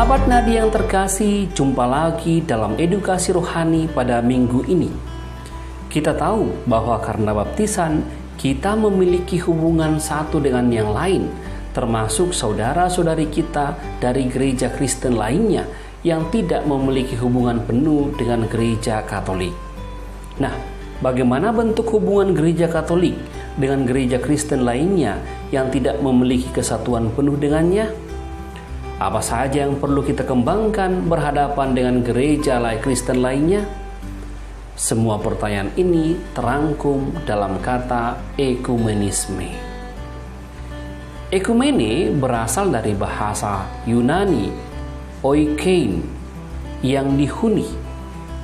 Sahabat Nadi yang terkasih, jumpa lagi dalam edukasi rohani pada minggu ini. Kita tahu bahwa karena baptisan, kita memiliki hubungan satu dengan yang lain, termasuk saudara-saudari kita dari gereja Kristen lainnya yang tidak memiliki hubungan penuh dengan gereja Katolik. Nah, bagaimana bentuk hubungan gereja Katolik dengan gereja Kristen lainnya yang tidak memiliki kesatuan penuh dengannya? Apa saja yang perlu kita kembangkan berhadapan dengan gereja Kristen lainnya? Semua pertanyaan ini terangkum dalam kata ekumenisme. Ekumene berasal dari bahasa Yunani oikein, yang dihuni,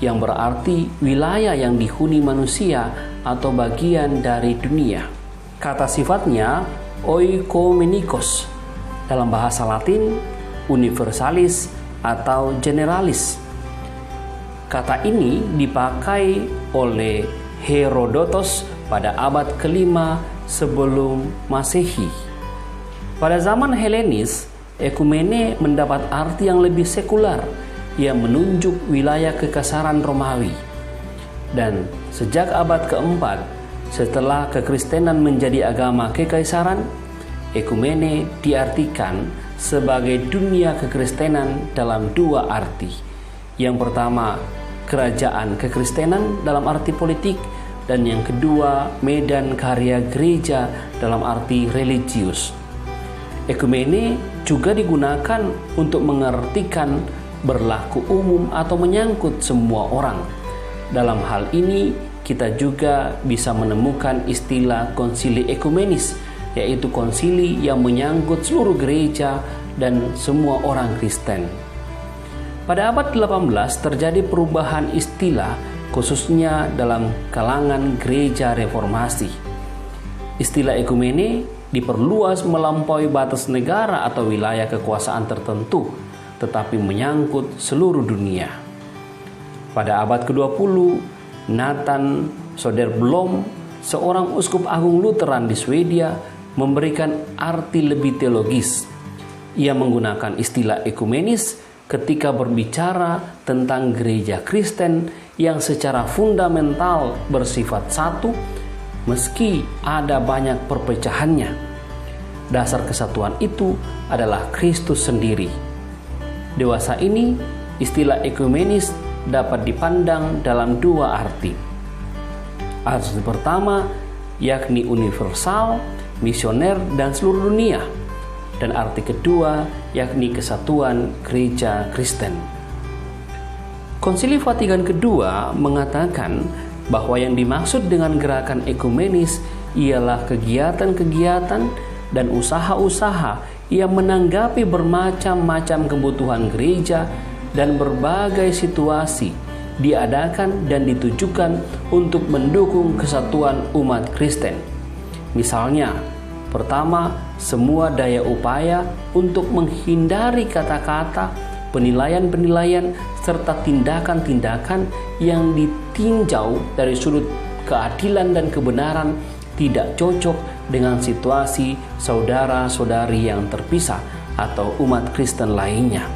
yang berarti wilayah yang dihuni manusia atau bagian dari dunia. Kata sifatnya oikomenikos, dalam bahasa Latin universalis atau generalis. Kata ini dipakai oleh Herodotos pada abad ke-5 sebelum Masehi. Pada zaman Helenis, ekumene mendapat arti yang lebih sekular, yang menunjuk wilayah kekaisaran Romawi. Dan sejak abad ke-4, setelah kekristenan menjadi agama kekaisaran, ekumene diartikan sebagai dunia kekristenan dalam dua arti. Yang pertama, kerajaan kekristenan dalam arti politik, dan yang kedua, medan karya gereja dalam arti religius. Ekumene juga digunakan untuk mengartikan berlaku umum atau menyangkut semua orang. Dalam hal ini, kita juga bisa menemukan istilah konsili ekumenis, yaitu konsili yang menyangkut seluruh gereja dan semua orang Kristen. Pada abad 18 terjadi perubahan istilah, khususnya dalam kalangan gereja reformasi. Istilah ekumene diperluas melampaui batas negara atau wilayah kekuasaan tertentu, tetapi menyangkut seluruh dunia. Pada abad ke-20, Nathan Söderblom, seorang uskup agung Lutheran di Swedia, memberikan arti lebih teologis. Ia menggunakan istilah ekumenis ketika berbicara tentang gereja Kristen yang secara fundamental bersifat satu, meski ada banyak perpecahannya. Dasar kesatuan itu adalah Kristus sendiri. Dewasa ini, istilah ekumenis dapat dipandang dalam dua arti. Arti pertama yakni universal, misioner, dan seluruh dunia. Dan arti kedua yakni kesatuan gereja Kristen. Konsili Vatikan II mengatakan bahwa yang dimaksud dengan gerakan ekumenis ialah kegiatan-kegiatan dan usaha-usaha yang menanggapi bermacam-macam kebutuhan gereja dan berbagai situasi diadakan dan ditujukan untuk mendukung kesatuan umat Kristen. Misalnya, pertama, semua daya upaya untuk menghindari kata-kata, penilaian-penilaian, serta tindakan-tindakan yang ditinjau dari sudut keadilan dan kebenaran tidak cocok dengan situasi saudara-saudari yang terpisah atau umat Kristen lainnya.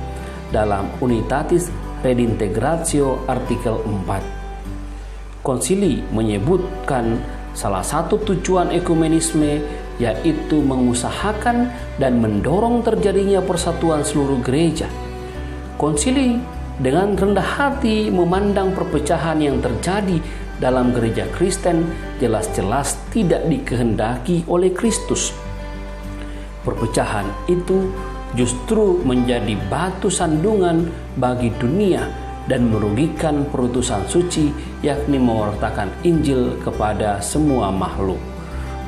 Dalam Unitatis Redintegratio artikel 4. Konsili menyebutkan salah satu tujuan ekumenisme yaitu mengusahakan dan mendorong terjadinya persatuan seluruh gereja. Konsili dengan rendah hati memandang perpecahan yang terjadi dalam gereja Kristen jelas-jelas tidak dikehendaki oleh Kristus. Perpecahan itu justru menjadi batu sandungan bagi dunia dan merugikan perutusan suci, yakni mewartakan Injil kepada semua makhluk.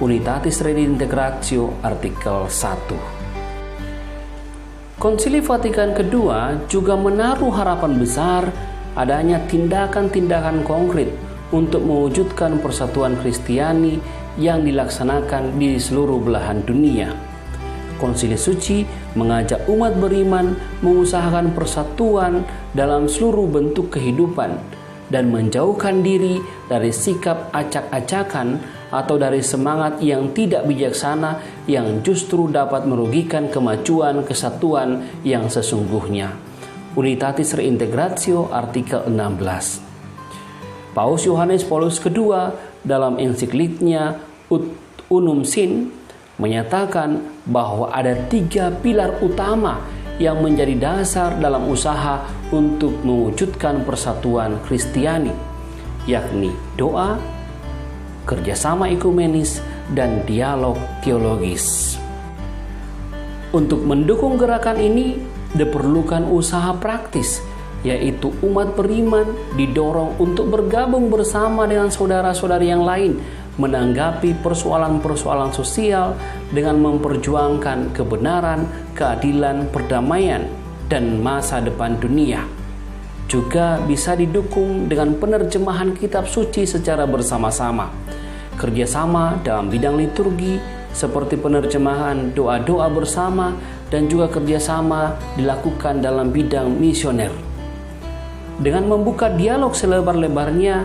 Unitatis Redintegratio artikel 1. Konsili Vatikan II juga menaruh harapan besar adanya tindakan-tindakan konkret untuk mewujudkan persatuan Kristiani yang dilaksanakan di seluruh belahan dunia. Konsili Suci mengajak umat beriman mengusahakan persatuan dalam seluruh bentuk kehidupan dan menjauhkan diri dari sikap acak-acakan atau dari semangat yang tidak bijaksana yang justru dapat merugikan kemajuan kesatuan yang sesungguhnya. Unitatis Reintegratio artikel 16. Paus Yohanes Paulus II dalam ensikliknya Ut Unum Sin menyatakan bahwa ada 3 pilar utama yang menjadi dasar dalam usaha untuk mewujudkan persatuan Kristiani, yakni doa, kerjasama ekumenis, dan dialog teologis. Untuk mendukung gerakan ini diperlukan usaha praktis, yaitu umat beriman didorong untuk bergabung bersama dengan saudara-saudari yang lain menanggapi persoalan-persoalan sosial dengan memperjuangkan kebenaran, keadilan, perdamaian, dan masa depan dunia. Juga bisa didukung dengan penerjemahan kitab suci secara bersama-sama, kerjasama dalam bidang liturgi seperti penerjemahan doa-doa bersama, dan juga kerjasama dilakukan dalam bidang misioner. Dengan membuka dialog selebar-lebarnya,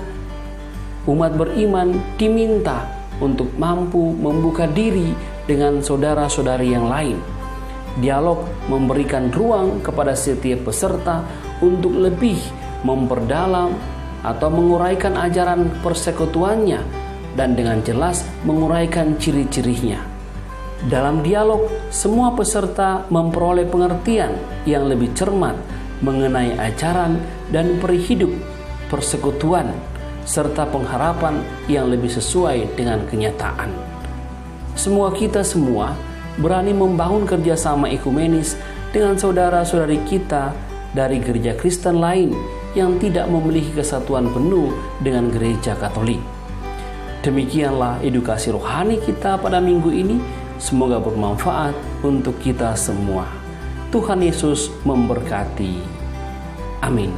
umat beriman diminta untuk mampu membuka diri dengan saudara-saudari yang lain. Dialog memberikan ruang kepada setiap peserta untuk lebih memperdalam atau menguraikan ajaran persekutuannya dan dengan jelas menguraikan ciri-cirinya. Dalam dialog, semua peserta memperoleh pengertian yang lebih cermat mengenai ajaran dan perihidup persekutuan serta pengharapan yang lebih sesuai dengan kenyataan. Semua kita berani membangun kerjasama ekumenis dengan saudara-saudari kita dari gereja Kristen lain yang tidak memiliki kesatuan penuh dengan gereja Katolik. Demikianlah edukasi rohani kita pada minggu ini. Semoga bermanfaat untuk kita semua. Tuhan Yesus memberkati. Amin.